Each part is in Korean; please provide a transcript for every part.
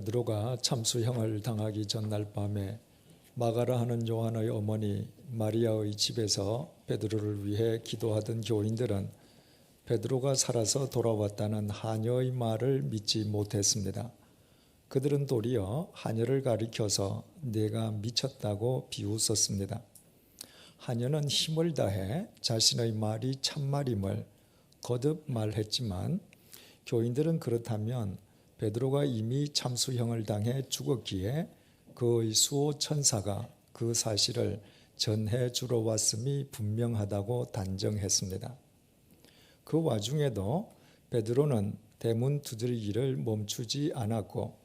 베드로가 참수형을 당하기 전날 밤에 마가라 하는 요한의 어머니 마리아의 집에서 베드로를 위해 기도하던 교인들은 베드로가 살아서 돌아왔다는 하녀의 말을 믿지 못했습니다. 그들은 도리어 하녀를 가리켜서 내가 미쳤다고 비웃었습니다. 하녀는 힘을 다해 자신의 말이 참말임을 거듭 말했지만 교인들은 그렇다면 베드로가 이미 참수형을 당해 죽었기에 그의 수호 천사가 그 사실을 전해 주러 왔음이 분명하다고 단정했습니다. 그 와중에도 베드로는 대문 두드리기를 멈추지 않았고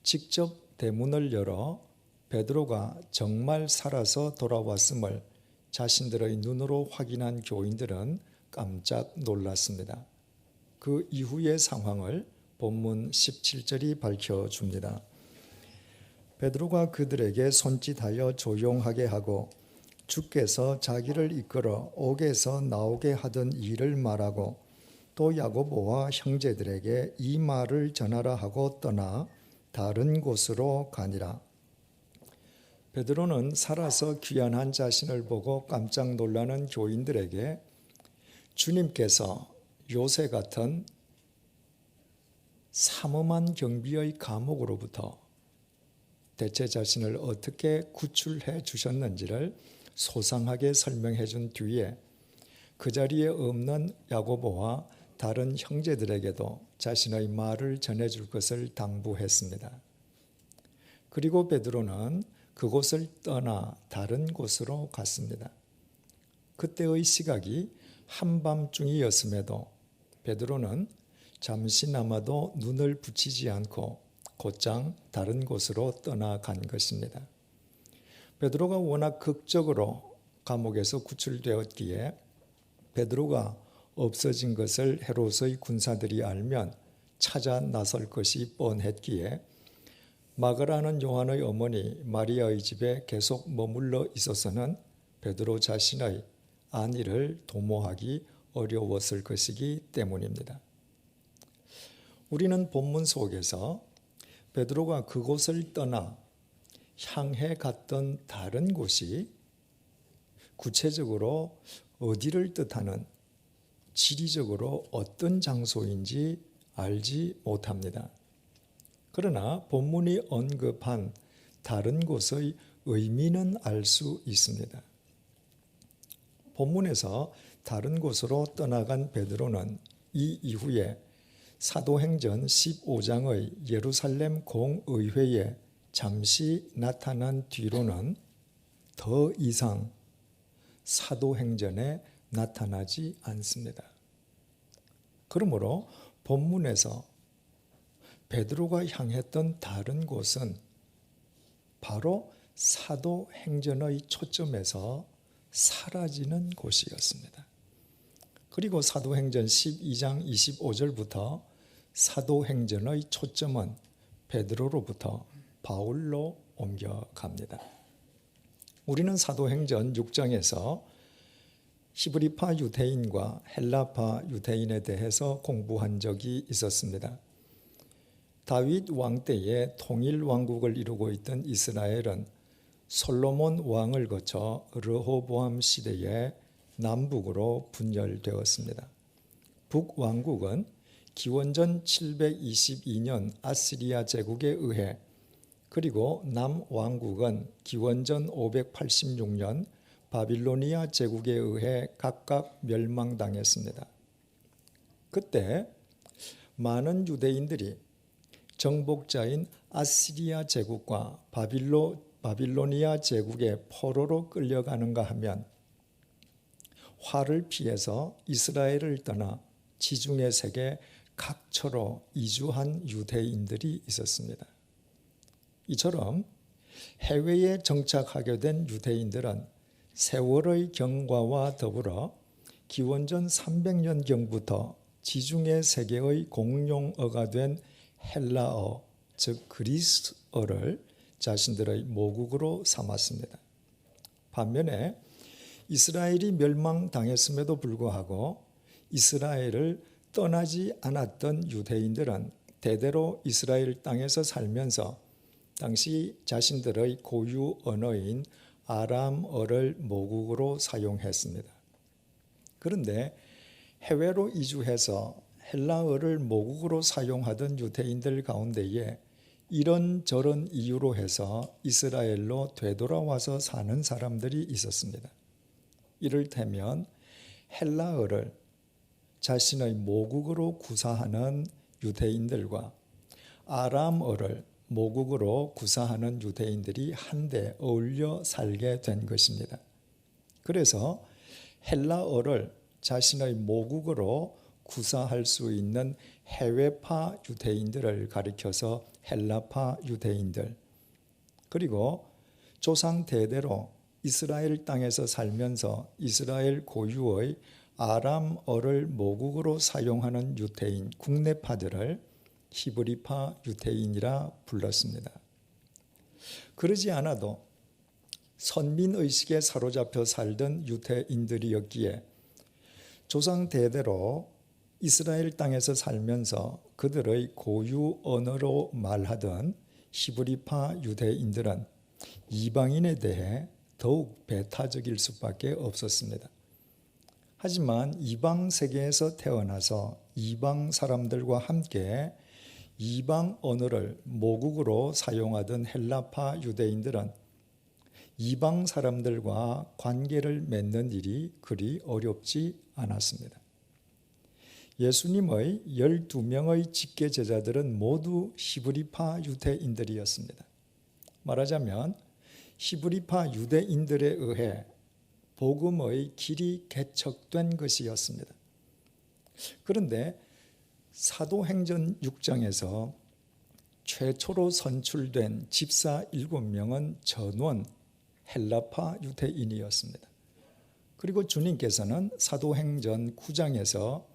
직접 대문을 열어 베드로가 정말 살아서 돌아왔음을 자신들의 눈으로 확인한 교인들은 깜짝 놀랐습니다. 그 이후의 상황을 본문 17절이 밝혀줍니다. 베드로가 그들에게 손짓하여 조용하게 하고 주께서 자기를 이끌어 옥에서 나오게 하던 일을 말하고 또 야고보와 형제들에게 이 말을 전하라 하고 떠나 다른 곳으로 가니라. 베드로는 살아서 귀환한 자신을 보고 깜짝 놀라는 교인들에게 주님께서 요새 같은 삼엄한 경비의 감옥으로부터 대체 자신을 어떻게 구출해 주셨는지를 소상하게 설명해 준 뒤에 그 자리에 없는 야고보와 다른 형제들에게도 자신의 말을 전해줄 것을 당부했습니다. 그리고 베드로는 그곳을 떠나 다른 곳으로 갔습니다. 그때의 시각이 한밤중이었음에도 베드로는 잠시나마도 눈을 붙이지 않고 곧장 다른 곳으로 떠나간 것입니다. 베드로가 워낙 극적으로 감옥에서 구출되었기에 베드로가 없어진 것을 헤롯의 군사들이 알면 찾아 나설 것이 뻔했기에 마가라는 요한의 어머니 마리아의 집에 계속 머물러 있어서는 베드로 자신의 안위를 도모하기 어려웠을 것이기 때문입니다. 우리는 본문 속에서 베드로가 그곳을 떠나 향해 갔던 다른 곳이 구체적으로 어디를 뜻하는 지리적으로 어떤 장소인지 알지 못합니다. 그러나 본문이 언급한 다른 곳의 의미는 알 수 있습니다. 본문에서 다른 곳으로 떠나간 베드로는 이 이후에 사도행전 15장의 예루살렘 공의회에 잠시 나타난 뒤로는 더 이상 사도행전에 나타나지 않습니다. 그러므로 본문에서 베드로가 향했던 다른 곳은 바로 사도행전의 초점에서 사라지는 곳이었습니다. 그리고 사도행전 12장 25절부터 사도행전의 초점은 베드로로부터 바울로 옮겨갑니다. 우리는 사도행전 6장에서 히브리파 유대인과 헬라파 유대인에 대해서 공부한 적이 있었습니다. 다윗 왕 때에 통일 왕국을 이루고 있던 이스라엘은 솔로몬 왕을 거쳐 르호보암 시대에 남북으로 분열되었습니다. 북왕국은 기원전 722년 아시리아 제국에 의해 그리고 남왕국은 기원전 586년 바빌로니아 제국에 의해 각각 멸망당했습니다. 그때 많은 유대인들이 정복자인 아시리아 제국과 바빌로니아 제국의 포로로 끌려가는가 하면 화를 피해서 이스라엘을 떠나 지중해 세계 각처로 이주한 유대인들이 있었습니다. 이처럼 해외에 정착하게 된 유대인들은 세월의 경과와 더불어 기원전 300년경부터 지중해 세계의 공용어가 된 헬라어, 즉 그리스어를 자신들의 모국으로 삼았습니다. 반면에 이스라엘이 멸망당했음에도 불구하고 이스라엘을 떠나지 않았던 유대인들은 대대로 이스라엘 땅에서 살면서 당시 자신들의 고유 언어인 아람어를 모국어로 사용했습니다. 그런데 해외로 이주해서 헬라어를 모국어로 사용하던 유대인들 가운데에 이런저런 이유로 해서 이스라엘로 되돌아와서 사는 사람들이 있었습니다. 이를테면 헬라어를 자신의 모국어로 구사하는 유대인들과 아람어를 모국어로 구사하는 유대인들이 한데 어울려 살게 된 것입니다. 그래서 헬라어를 자신의 모국어로 구사할 수 있는 해외파 유대인들을 가리켜서 헬라파 유대인들, 그리고 조상 대대로 이스라엘 땅에서 살면서 이스라엘 고유의 아람어를 모국어로 사용하는 유대인, 국내파들을 히브리파 유대인이라 불렀습니다. 그러지 않아도 선민의식에 사로잡혀 살던 유대인들이었기에 조상 대대로 이스라엘 땅에서 살면서 그들의 고유 언어로 말하던 히브리파 유대인들은 이방인에 대해 더욱 배타적일 수밖에 없었습니다. 하지만 이방 세계에서 태어나서 이방 사람들과 함께 이방 언어를 모국어로 사용하던 헬라파 유대인들은 이방 사람들과 관계를 맺는 일이 그리 어렵지 않았습니다. 예수님의 12명의 직계 제자들은 모두 히브리파 유대인들이었습니다. 말하자면 히브리파 유대인들에 의해 복음의 길이 개척된 것이었습니다. 그런데 사도행전 6장에서 최초로 선출된 집사 7명은 전원 헬라파 유대인이었습니다. 그리고 주님께서는 사도행전 9장에서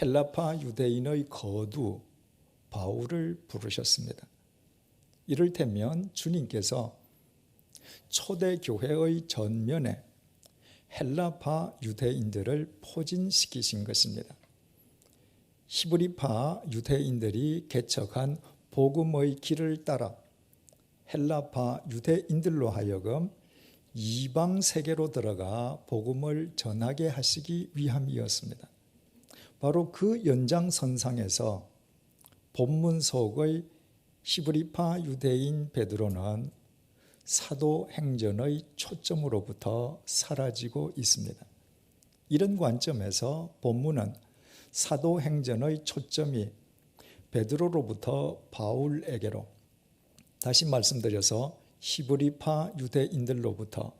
헬라파 유대인의 거두 바울을 부르셨습니다. 이를테면 주님께서 초대교회의 전면에 헬라파 유대인들을 포진시키신 것입니다. 히브리파 유대인들이 개척한 복음의 길을 따라 헬라파 유대인들로 하여금 이방 세계로 들어가 복음을 전하게 하시기 위함이었습니다. 바로 그 연장선상에서 본문 속의 히브리파 유대인 베드로는 사도행전의 초점으로부터 사라지고 있습니다. 이런 관점에서 본문은 사도행전의 초점이 베드로로부터 바울에게로, 다시 말씀드려서 히브리파 유대인들로부터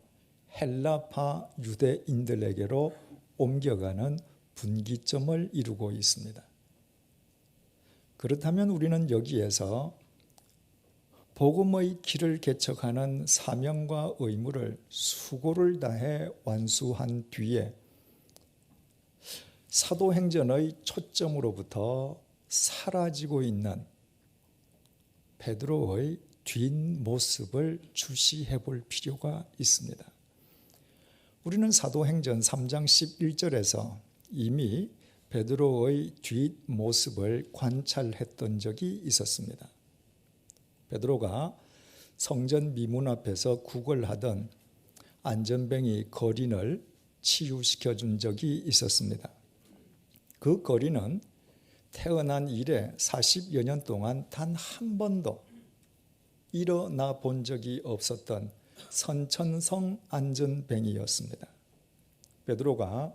헬라파 유대인들에게로 옮겨가는 분기점을 이루고 있습니다. 그렇다면 우리는 여기에서 복음의 길을 개척하는 사명과 의무를 수고를 다해 완수한 뒤에 사도행전의 초점으로부터 사라지고 있는 베드로의 뒷모습을 주시해 볼 필요가 있습니다. 우리는 사도행전 3장 11절에서 이미 베드로의 뒷모습을 관찰했던 적이 있었습니다. 베드로가 성전 미문 앞에서 구걸하던 안전뱅이 거린을 치유시켜 준 적이 있었습니다. 그 거린은 태어난 이래 40여 년 동안 단 한 번도 일어나 본 적이 없었던 선천성 안전뱅이였습니다. 베드로가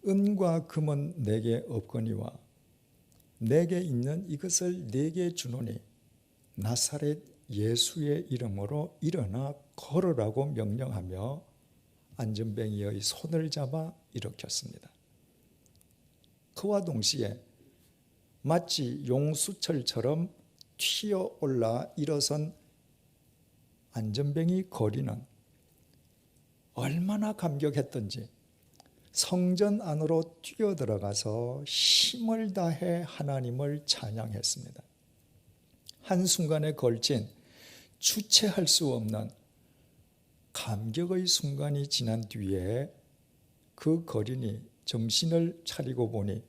은과 금은 내게 없거니와 내게 있는 이것을 내게 주노니 나사렛 예수의 이름으로 일어나 걸으라고 명령하며 안전뱅이의 손을 잡아 일으켰습니다. 그와 동시에 마치 용수철처럼 튀어올라 일어선 안전뱅이 거리는 얼마나 감격했던지 성전 안으로 뛰어들어가서 힘을 다해 하나님을 찬양했습니다. 한순간에 걸친 주체할 수 없는 감격의 순간이 지난 뒤에 그 거린이 정신을 차리고 보니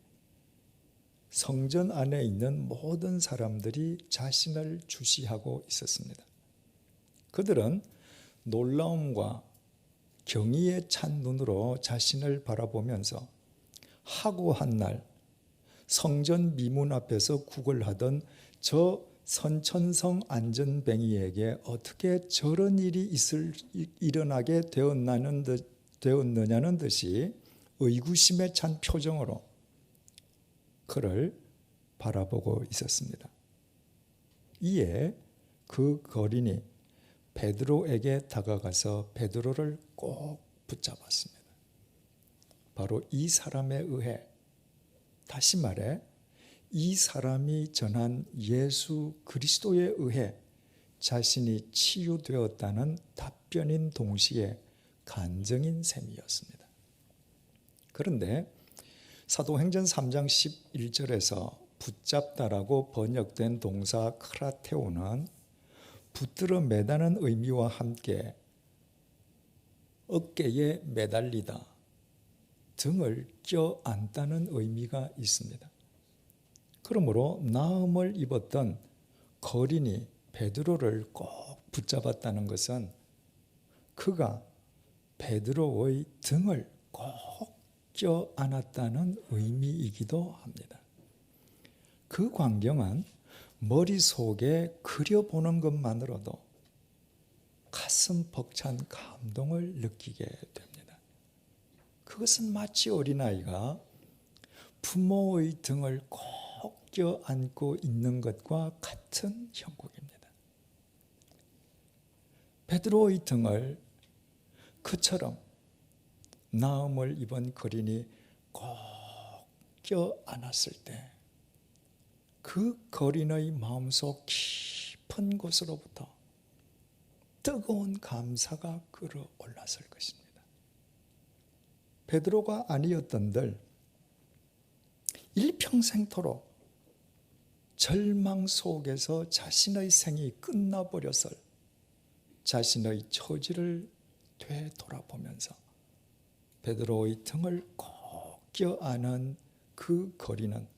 성전 안에 있는 모든 사람들이 자신을 주시하고 있었습니다. 그들은 놀라움과 경의에 찬 눈으로 자신을 바라보면서 하고한 날 성전 미문 앞에서 구걸하던 저 선천성 안전뱅이에게 어떻게 저런 일이 일어나게 되었느냐는 듯이 의구심에 찬 표정으로 그를 바라보고 있었습니다. 이에 그 거린이 베드로에게 다가가서 베드로를 꼭 붙잡았습니다. 바로 이 사람에 의해, 다시 말해 이 사람이 전한 예수 그리스도에 의해 자신이 치유되었다는 답변인 동시에 간증인 셈이었습니다. 그런데 사도행전 3장 11절에서 붙잡다라고 번역된 동사 크라테오는 붙들어 매다는 의미와 함께 어깨에 매달리다, 등을 껴안다는 의미가 있습니다. 그러므로 나음을 입었던 거린이 베드로를 꼭 붙잡았다는 것은 그가 베드로의 등을 꼭 껴안았다는 의미이기도 합니다. 그 광경은 머릿속에 그려보는 것만으로도 가슴 벅찬 감동을 느끼게 됩니다. 그것은 마치 어린아이가 부모의 등을 꼭 껴안고 있는 것과 같은 형국입니다. 베드로의 등을 그처럼 나음을 입은 거린이 꼭 껴안았을 때 그 거린의 마음속 깊은 곳으로부터 뜨거운 감사가 끌어올랐을 것입니다. 베드로가 아니었던들 일평생토록 절망 속에서 자신의 생이 끝나버렸을 자신의 처지를 되돌아보면서 베드로의 등을 꼭 껴안은 그 거린은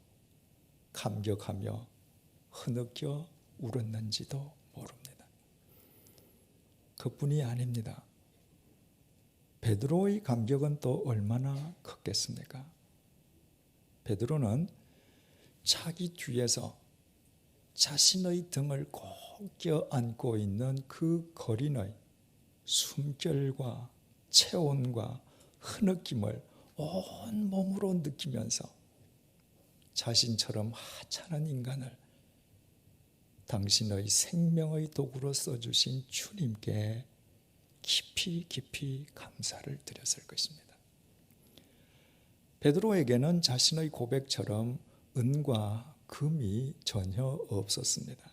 감격하며 흐느껴 울었는지도 모릅니다. 그뿐이 아닙니다. 베드로의 감격은 또 얼마나 컸겠습니까? 베드로는 자기 뒤에서 자신의 등을 꼭 껴안고 있는 그 거린의 숨결과 체온과 흐느낌을 온 몸으로 느끼면서 자신처럼 하찮은 인간을 당신의 생명의 도구로 써주신 주님께 깊이 감사를 드렸을 것입니다. 베드로에게는 자신의 고백처럼 은과 금이 전혀 없었습니다.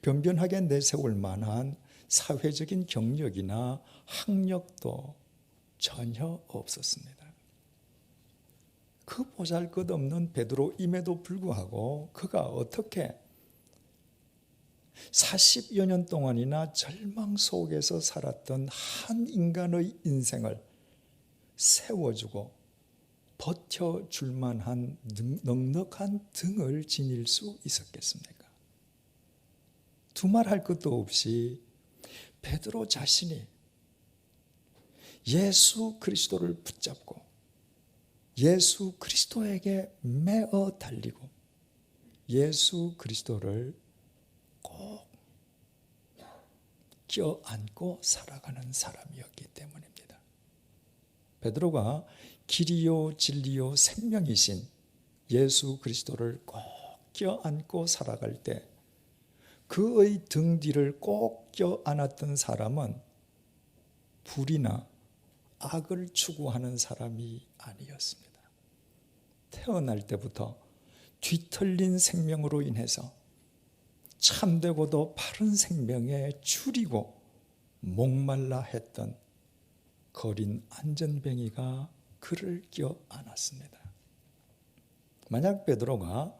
변변하게 내세울 만한 사회적인 경력이나 학력도 전혀 없었습니다. 그 보잘것없는 베드로임에도 불구하고 그가 어떻게 40여 년 동안이나 절망 속에서 살았던 한 인간의 인생을 세워주고 버텨줄 만한 넉넉한 등을 지닐 수 있었겠습니까? 두말할 것도 없이 베드로 자신이 예수 그리스도를 붙잡고 예수 그리스도에게 매어 달리고 예수 그리스도를 꼭 껴안고 살아가는 사람이었기 때문입니다. 베드로가 길이요 진리요 생명이신 예수 그리스도를 꼭 껴안고 살아갈 때 그의 등 뒤를 꼭 껴안았던 사람은 불이나 악을 추구하는 사람이 아니었습니다. 태어날 때부터 뒤틀린 생명으로 인해서 참되고도 바른 생명에 줄이고 목말라 했던 거린 안전뱅이가 그를 껴안았습니다. 만약 베드로가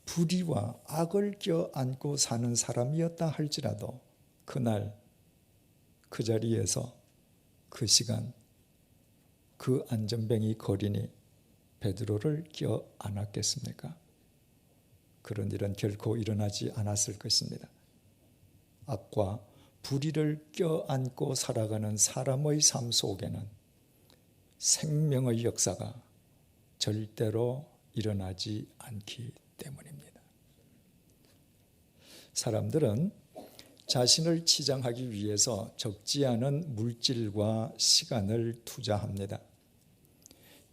불의와 악을 껴안고 사는 사람이었다 할지라도 그날 그 자리에서 그 시간 그 안전뱅이 거린이 베드로를 껴안았겠습니까? 그런 일은 결코 일어나지 않았을 것입니다. 악과 불의를 껴안고 살아가는 사람의 삶 속에는 생명의 역사가 절대로 일어나지 않기 때문입니다. 사람들은 자신을 치장하기 위해서 적지 않은 물질과 시간을 투자합니다.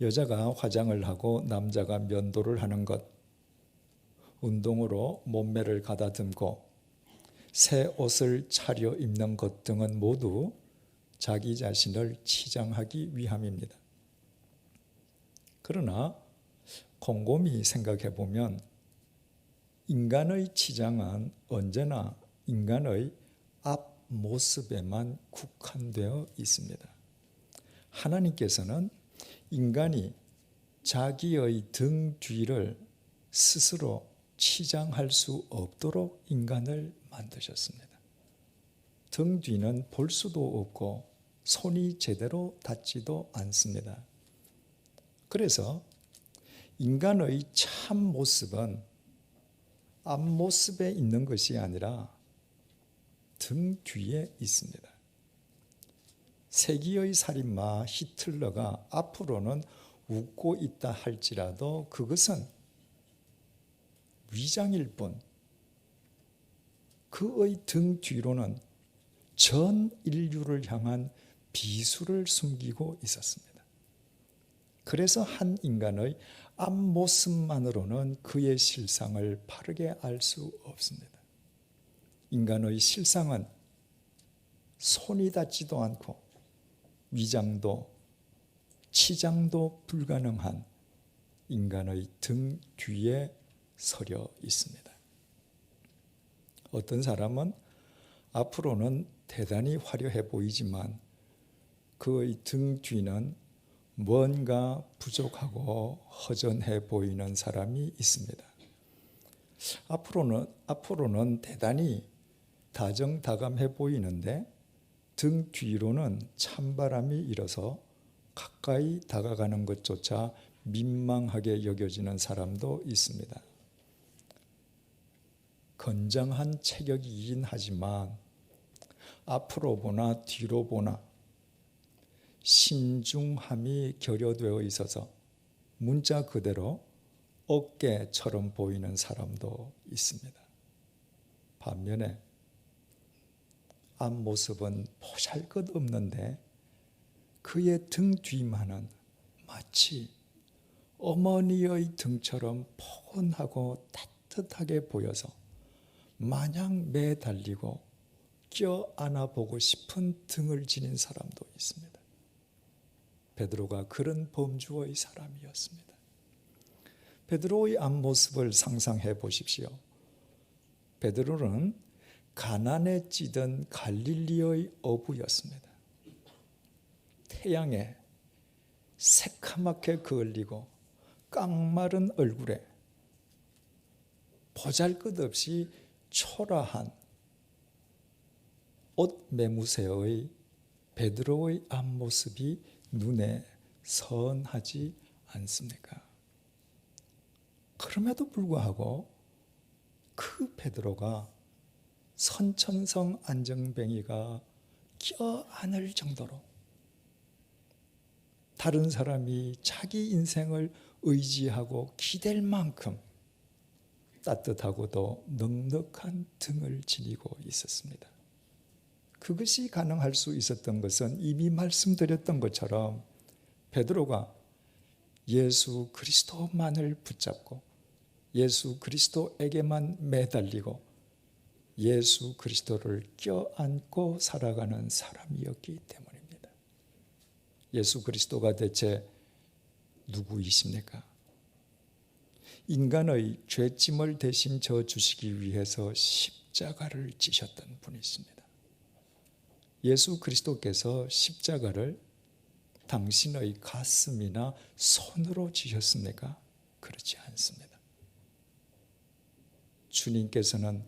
여자가 화장을 하고 남자가 면도를 하는 것, 운동으로 몸매를 가다듬고 새 옷을 차려 입는 것 등은 모두 자기 자신을 치장하기 위함입니다. 그러나 곰곰이 생각해 보면 인간의 치장은 언제나 인간의 앞모습에만 국한되어 있습니다. 하나님께서는 인간이 자기의 등 뒤를 스스로 치장할 수 없도록 인간을 만드셨습니다. 등 뒤는 볼 수도 없고 손이 제대로 닿지도 않습니다. 그래서 인간의 참 모습은 앞모습에 있는 것이 아니라 등 뒤에 있습니다. 세기의 살인마 히틀러가 앞으로는 웃고 있다 할지라도 그것은 위장일 뿐, 그의 등 뒤로는 전 인류를 향한 비수를 숨기고 있었습니다. 그래서 한 인간의 앞모습만으로는 그의 실상을 바르게 알 수 없습니다. 인간의 실상은 손이 닿지도 않고 위장도 치장도 불가능한 인간의 등 뒤에 서려 있습니다. 어떤 사람은 앞으로는 대단히 화려해 보이지만 그의 등 뒤는 뭔가 부족하고 허전해 보이는 사람이 있습니다. 앞으로는 대단히 다정다감해 보이는데 등 뒤로는 찬바람이 일어서 가까이 다가가는 것조차 민망하게 여겨지는 사람도 있습니다. 건장한 체격이긴 하지만 앞으로 보나 뒤로 보나 신중함이 결여되어 있어서 문자 그대로 어깨처럼 보이는 사람도 있습니다. 반면에 앞모습은 보잘것없는데 그의 등 뒤만은 마치 어머니의 등처럼 포근하고 따뜻하게 보여서 마냥 매달리고 껴안아보고 싶은 등을 지닌 사람도 있습니다. 베드로가 그런 범주의 사람이었습니다. 베드로의 앞모습을 상상해 보십시오. 베드로는 가난에 찌든 갈릴리의 어부였습니다. 태양에 새카맣게 그을리고 깡마른 얼굴에 보잘것없이 초라한 옷 매무새의 베드로의 앞모습이 눈에 선하지 않습니까? 그럼에도 불구하고 그 베드로가 선천성 안정뱅이가 껴안을 정도로 다른 사람이 자기 인생을 의지하고 기댈 만큼 따뜻하고도 넉넉한 등을 지니고 있었습니다. 그것이 가능할 수 있었던 것은 이미 말씀드렸던 것처럼 베드로가 예수 그리스도만을 붙잡고 예수 그리스도에게만 매달리고 예수 그리스도를 껴안고 살아가는 사람이었기 때문입니다. 예수 그리스도가 대체 누구이십니까? 인간의 죄짐을 대신 져 주시기 위해서 십자가를 지셨던 분이십니다. 예수 그리스도께서 십자가를 당신의 가슴이나 손으로 지셨습니까? 그렇지 않습니다. 주님께서는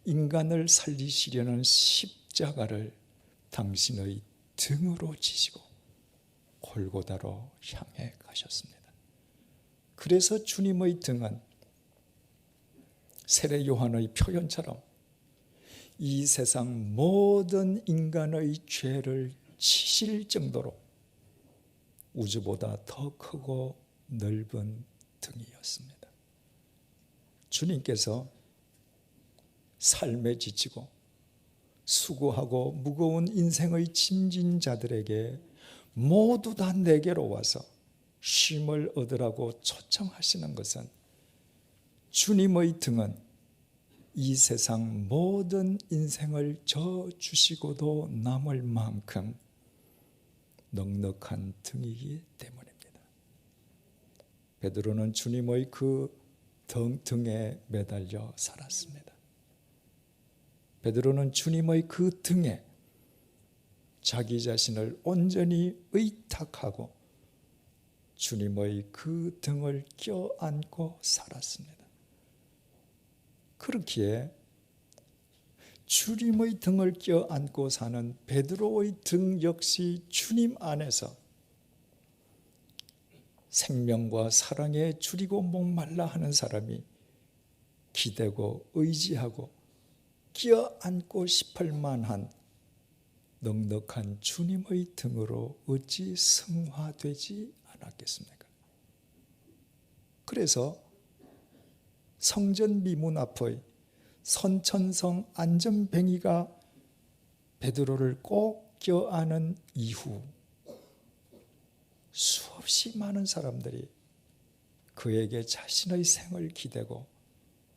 인간을 살리시려는 십자가를 당신의 등으로 지시고 골고다로 향해 가셨습니다. 그래서 주님의 등은 세례 요한의 표현처럼 이 세상 모든 인간의 죄를 치실 정도로 우주보다 더 크고 넓은 등이었습니다. 주님께서 삶에 지치고 수고하고 무거운 인생의 짐진 자들에게 모두 다 내게로 와서 쉼을 얻으라고 초청하시는 것은 주님의 등은 이 세상 모든 인생을 져주시고도 남을 만큼 넉넉한 등이기 때문입니다. 베드로는 주님의 그 등에 매달려 살았습니다. 베드로는 주님의 그 등에 자기 자신을 온전히 의탁하고 주님의 그 등을 껴안고 살았습니다. 그렇기에 주님의 등을 껴안고 사는 베드로의 등 역시 주님 안에서 생명과 사랑에 줄이고 목말라 하는 사람이 기대고 의지하고 껴안고 싶을 만한 넉넉한 주님의 등으로 어찌 승화되지 않았겠습니까? 그래서 성전 미문 앞의 선천성 안전뱅이가 베드로를 꼭 껴안은 이후 수없이 많은 사람들이 그에게 자신의 생을 기대고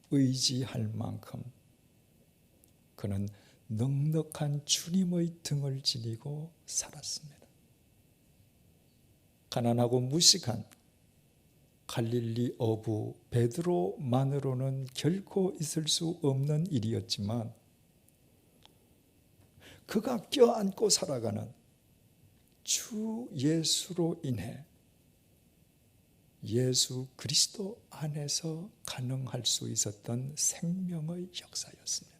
의지할 만큼 그는 넉넉한 주님의 등을 지니고 살았습니다. 가난하고 무식한 갈릴리 어부 베드로만으로는 결코 있을 수 없는 일이었지만 그가 껴안고 살아가는 주 예수로 인해 예수 그리스도 안에서 가능할 수 있었던 생명의 역사였습니다.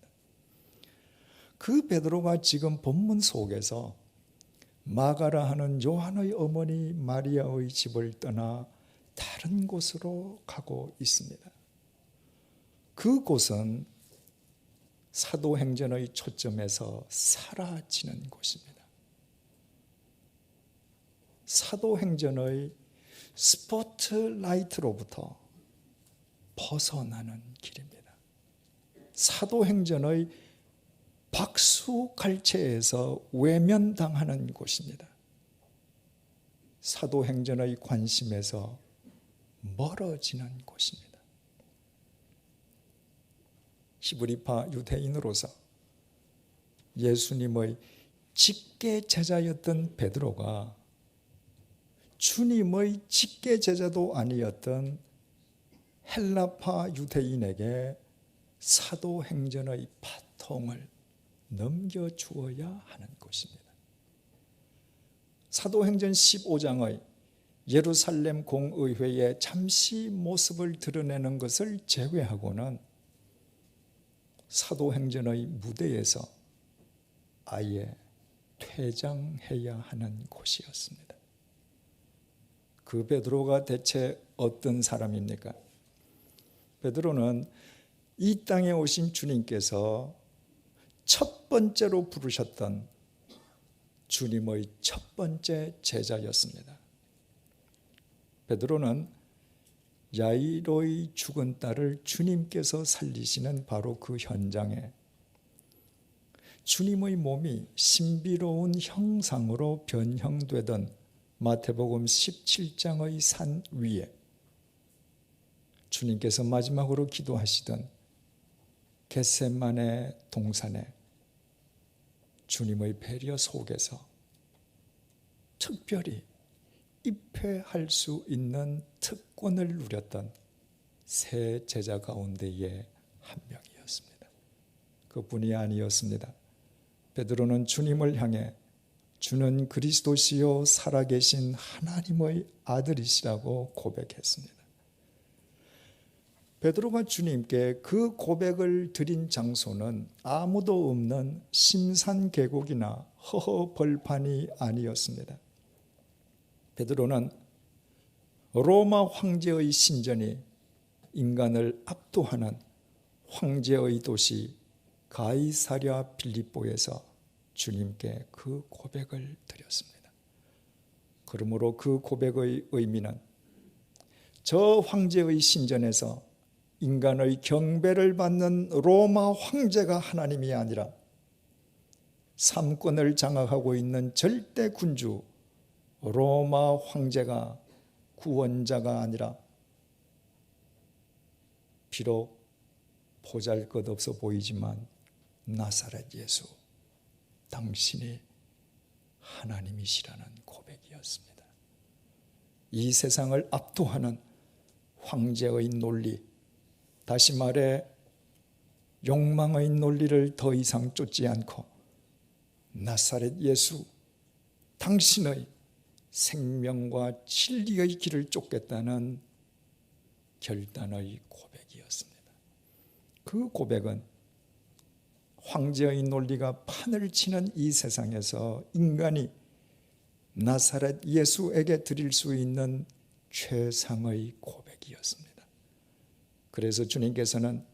그 베드로가 지금 본문 속에서 마가라 하는 요한의 어머니 마리아의 집을 떠나 다른 곳으로 가고 있습니다. 그곳은 사도행전의 초점에서 사라지는 곳입니다. 사도행전의 스포트라이트로부터 벗어나는 길입니다. 사도행전의 박수갈채에서 외면당하는 곳입니다. 사도행전의 관심에서 멀어지는 곳입니다. 히브리파 유대인으로서 예수님의 직계 제자였던 베드로가 주님의 직계 제자도 아니었던 헬라파 유대인에게 사도행전의 바통을 넘겨주어야 하는 것입니다. 사도행전 15장의 예루살렘 공의회에 잠시 모습을 드러내는 것을 제외하고는 사도행전의 무대에서 아예 퇴장해야 하는 곳이었습니다. 그 베드로가 대체 어떤 사람입니까? 베드로는 이 땅에 오신 주님께서 첫 번째로 부르셨던 주님의 첫 번째 제자였습니다. 베드로는 야이로의 죽은 딸을 주님께서 살리시는 바로 그 현장에 주님의 몸이 신비로운 형상으로 변형되던 마태복음 17장의 산 위에 주님께서 마지막으로 기도하시던 겟세마네 동산에 주님의 배려 속에서 특별히 입회할 수 있는 특권을 누렸던 세 제자 가운데의 한 명이었습니다. 그뿐이 아니었습니다. 베드로는 주님을 향해 주는 그리스도시요 살아계신 하나님의 아들이시라고 고백했습니다. 베드로가 주님께 그 고백을 드린 장소는 아무도 없는 심산계곡이나 허허벌판이 아니었습니다. 베드로는 로마 황제의 신전이 인간을 압도하는 황제의 도시 가이사랴 빌립보에서 주님께 그 고백을 드렸습니다. 그러므로 그 고백의 의미는 저 황제의 신전에서 인간의 경배를 받는 로마 황제가 하나님이 아니라 삼권을 장악하고 있는 절대 군주 로마 황제가 구원자가 아니라 비록 보잘것없어 보이지만 나사렛 예수, 당신이 하나님이시라는 고백이었습니다. 이 세상을 압도하는 황제의 논리, 다시 말해 욕망의 논리를 더 이상 쫓지 않고 나사렛 예수, 당신의 생명과 진리의 길을 쫓겠다는 결단의 고백이었습니다. 그 고백은 황제의 논리가 판을 치는 이 세상에서 인간이 나사렛 예수에게 드릴 수 있는 최상의 고백이었습니다. 그래서 주님께서는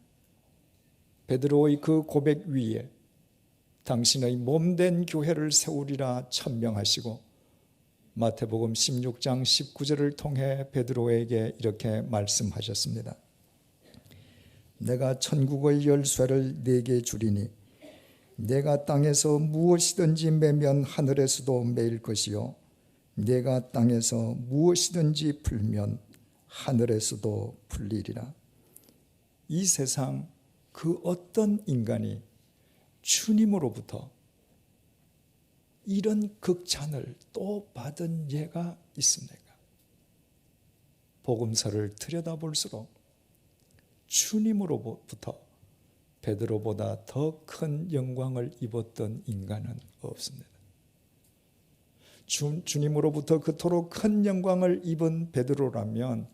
베드로의 그 고백 위에 당신의 몸된 교회를 세우리라 천명하시고 마태복음 16장 19절을 통해 베드로에게 이렇게 말씀하셨습니다. 내가 천국의 열쇠를 네게 주리니 내가 땅에서 무엇이든지 매면 하늘에서도 매일 것이요 내가 땅에서 무엇이든지 풀면 하늘에서도 풀리리라. 이 세상 그 어떤 인간이 주님으로부터 이런 극찬을 또 받은 예가 있습니까? 복음서를 들여다볼수록 주님으로부터 베드로보다 더 큰 영광을 입었던 인간은 없습니다. 주님으로부터 그토록 큰 영광을 입은 베드로라면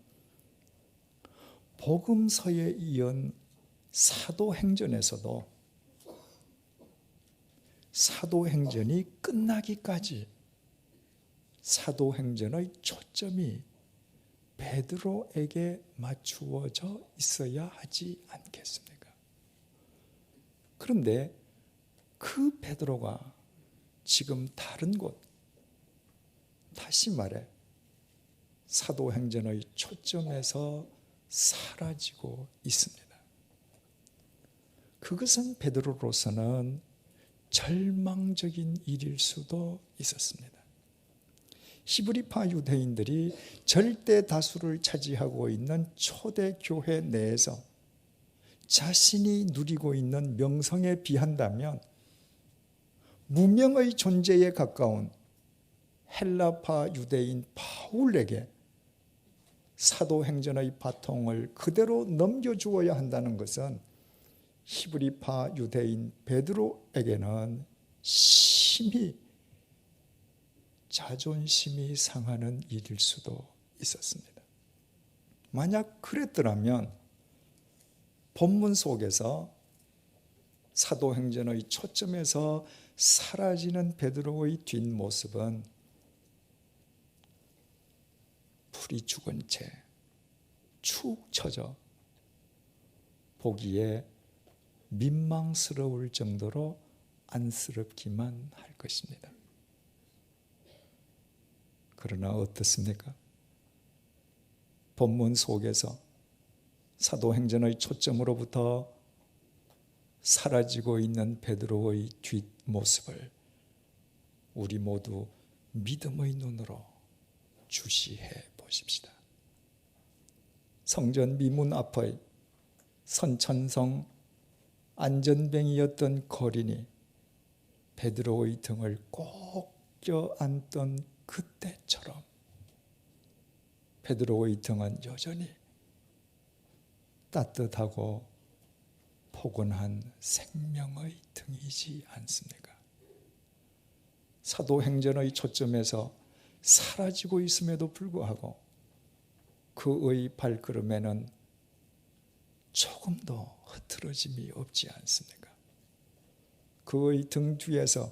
복음서에 이은 사도행전에서도 사도행전이 끝나기까지 사도행전의 초점이 베드로에게 맞추어져 있어야 하지 않겠습니까? 그런데 그 베드로가 지금 다른 곳, 다시 말해 사도행전의 초점에서 사라지고 있습니다. 그것은 베드로로서는 절망적인 일일 수도 있었습니다. 히브리파 유대인들이 절대 다수를 차지하고 있는 초대 교회 내에서 자신이 누리고 있는 명성에 비한다면 무명의 존재에 가까운 헬라파 유대인 바울에게 사도행전의 바통을 그대로 넘겨주어야 한다는 것은 히브리파 유대인 베드로에게는 심히 자존심이 상하는 일일 수도 있었습니다. 만약 그랬더라면 본문 속에서 사도행전의 초점에서 사라지는 베드로의 뒷모습은 풀이 죽은 채 축 처져 보기에 민망스러울 정도로 안쓰럽기만 할 것입니다. 그러나 어떻습니까? 본문 속에서 사도행전의 초점으로부터 사라지고 있는 베드로의 뒷모습을 우리 모두 믿음의 눈으로 주시해 보십시다. 성전 미문 앞의 선천성 안전뱅이였던 거린이 베드로의 등을 꼭 껴안던 그때처럼 베드로의 등은 여전히 따뜻하고 포근한 생명의 등이지 않습니까? 사도행전의 초점에서 사라지고 있음에도 불구하고 그의 발걸음에는 조금도 흐트러짐이 없지 않습니까? 그의 등 뒤에서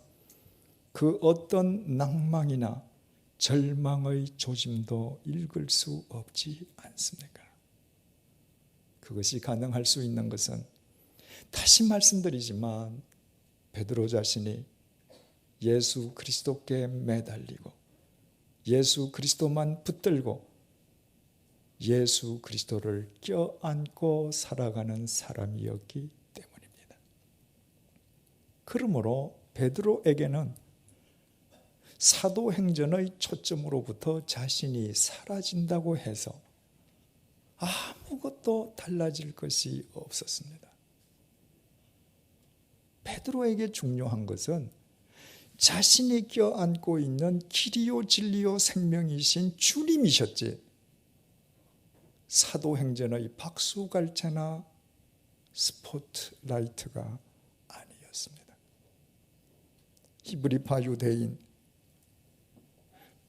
그 어떤 낭망이나 절망의 조짐도 읽을 수 없지 않습니까? 그것이 가능할 수 있는 것은 다시 말씀드리지만 베드로 자신이 예수 그리스도께 매달리고 예수 그리스도만 붙들고 예수 그리스도를 껴안고 살아가는 사람이었기 때문입니다. 그러므로 베드로에게는 사도행전의 초점으로부터 자신이 사라진다고 해서 아무것도 달라질 것이 없었습니다. 베드로에게 중요한 것은 자신이 껴안고 있는 길이요 진리요 생명이신 주님이셨지 사도행전의 박수갈채나 스포트라이트가 아니었습니다. 히브리파 유대인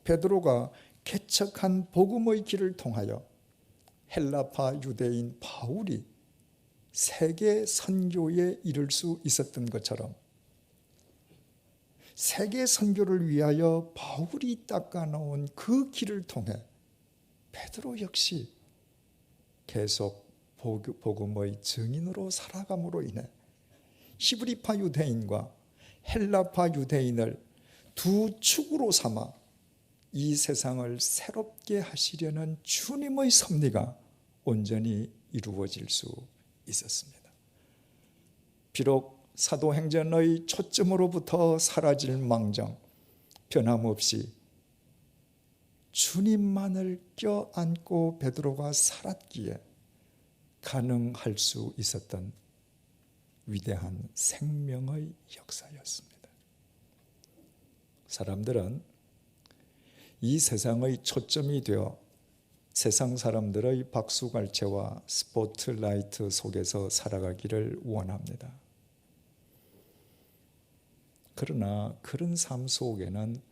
베드로가 개척한 복음의 길을 통하여 헬라파 유대인 바울이 세계 선교에 이를 수 있었던 것처럼 세계 선교를 위하여 바울이 닦아놓은 그 길을 통해 베드로 역시 계속 복음의 증인으로 살아감으로 인해 히브리파 유대인과 헬라파 유대인을 두 축으로 삼아 이 세상을 새롭게 하시려는 주님의 섭리가 온전히 이루어질 수 있었습니다. 비록 사도행전의 초점으로부터 사라질 망정 변함없이 주님만을 껴안고 베드로가 살았기에 가능할 수 있었던 위대한 생명의 역사였습니다. 사람들은 이 세상의 초점이 되어 세상 사람들의 박수갈채와 스포트라이트 속에서 살아가기를 원합니다. 그러나 그런 삶 속에는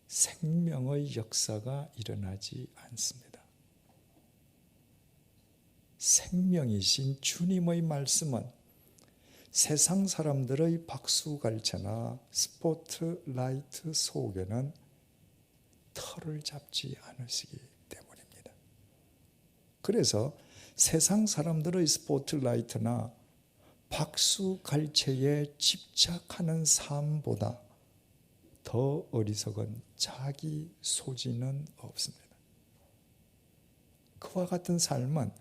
생명의 역사가 일어나지 않습니다. 생명이신 주님의 말씀은 세상 사람들의 박수갈채나 스포트라이트 속에는 털을 잡지 않으시기 때문입니다. 그래서 세상 사람들의 스포트라이트나 박수갈채에 집착하는 삶보다 더 어리석은 자기 소지는 없습니다. 그와 같은 삶은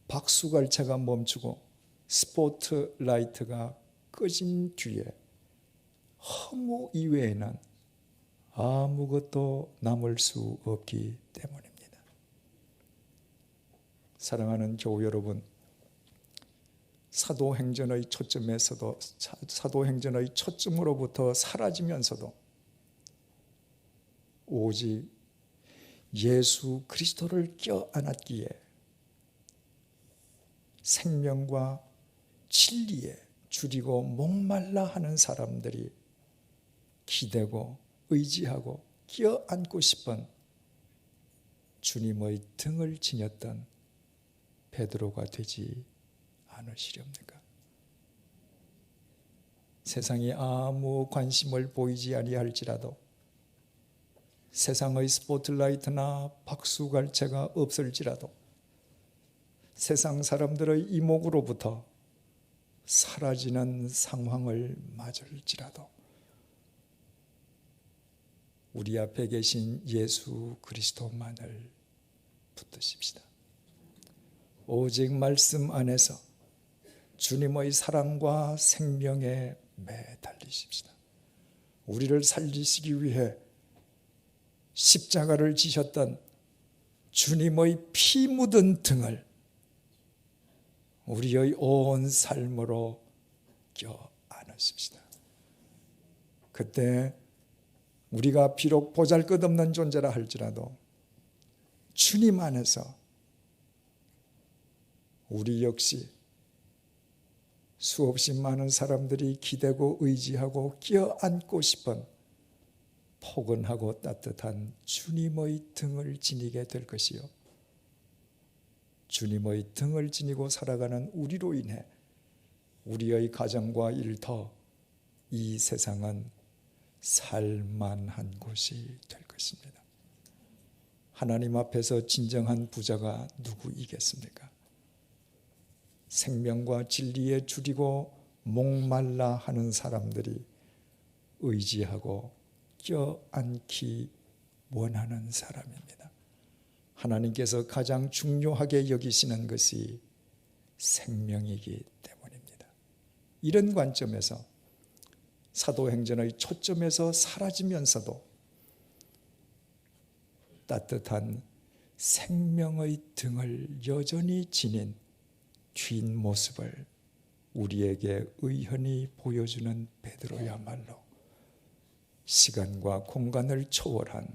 박수갈채가 멈추고 스포트라이트가 꺼진 뒤에 허무 이외에는 아무것도 남을 수 없기 때문입니다. 사랑하는 교우 여러분, 사도행전의 초점에서도 사도행전의 초점으로부터 사라지면서도 오직 예수 그리스도를 껴안았기에 생명과 진리에 줄이고 목말라 하는 사람들이 기대고 의지하고 껴안고 싶은 주님의 등을 지녔던 베드로가 되지 않으시렵니까? 세상이 아무 관심을 보이지 아니할지라도 세상의 스포트라이트나 박수갈채가 없을지라도 세상 사람들의 이목으로부터 사라지는 상황을 맞을지라도 우리 앞에 계신 예수 그리스도만을 붙드십시다. 오직 말씀 안에서 주님의 사랑과 생명에 매달리십시다. 우리를 살리시기 위해 십자가를 지셨던 주님의 피 묻은 등을 우리의 온 삶으로 껴안으십시다. 그때 우리가 비록 보잘것없는 존재라 할지라도 주님 안에서 우리 역시 수없이 많은 사람들이 기대고 의지하고 껴안고 싶은 포근하고 따뜻한 주님의 등을 지니게 될 것이요, 주님의 등을 지니고 살아가는 우리로 인해 우리의 가정과 일터, 이 세상은 살만한 곳이 될 것입니다. 하나님 앞에서 진정한 부자가 누구이겠습니까? 생명과 진리에 줄이고 목말라 하는 사람들이 의지하고 껴안기 원하는 사람입니다. 하나님께서 가장 중요하게 여기시는 것이 생명이기 때문입니다. 이런 관점에서 사도행전의 초점에서 사라지면서도 따뜻한 생명의 등을 여전히 지닌 뒷모습을 우리에게 의헌히 보여주는 베드로야말로 시간과 공간을 초월한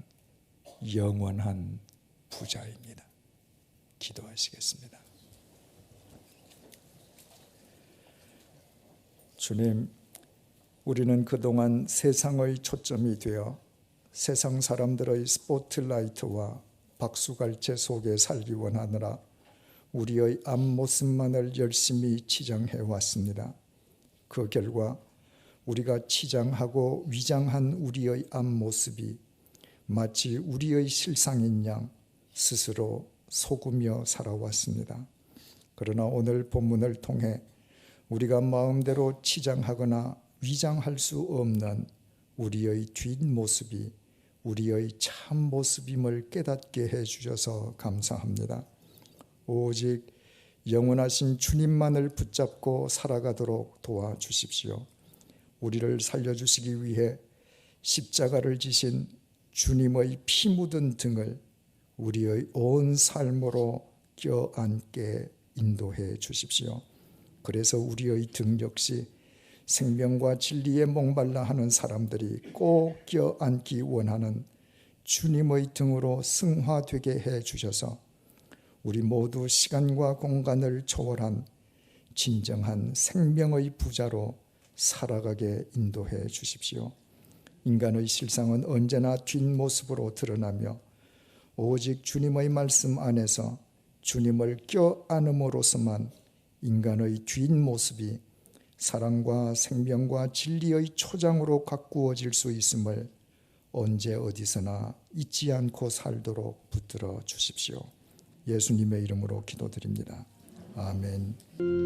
영원한 부자입니다. 기도하시겠습니다. 주님, 우리는 그동안 세상의 초점이 되어 세상 사람들의 스포트라이트와 박수갈채 속에 살기 원하느라 우리의 앞모습만을 열심히 치장해 왔습니다. 그 결과 우리가 치장하고 위장한 우리의 앞모습이 마치 우리의 실상인 양 스스로 속으며 살아왔습니다. 그러나 오늘 본문을 통해 우리가 마음대로 치장하거나 위장할 수 없는 우리의 뒷모습이 우리의 참모습임을 깨닫게 해주셔서 감사합니다. 오직 영원하신 주님만을 붙잡고 살아가도록 도와주십시오. 우리를 살려주시기 위해 십자가를 지신 주님의 피 묻은 등을 우리의 온 삶으로 껴안게 인도해 주십시오. 그래서 우리의 등 역시 생명과 진리에 목말라 하는 사람들이 꼭 껴안기 원하는 주님의 등으로 승화되게 해 주셔서 우리 모두 시간과 공간을 초월한 진정한 생명의 부자로 살아가게 인도해 주십시오. 인간의 실상은 언제나 뒷모습으로 드러나며 오직 주님의 말씀 안에서 주님을 껴안음으로써만 인간의 뒷모습이 사랑과 생명과 진리의 초장으로 가꾸어질 수 있음을 언제 어디서나 잊지 않고 살도록 붙들어 주십시오. 예수님의 이름으로 기도드립니다. 아멘.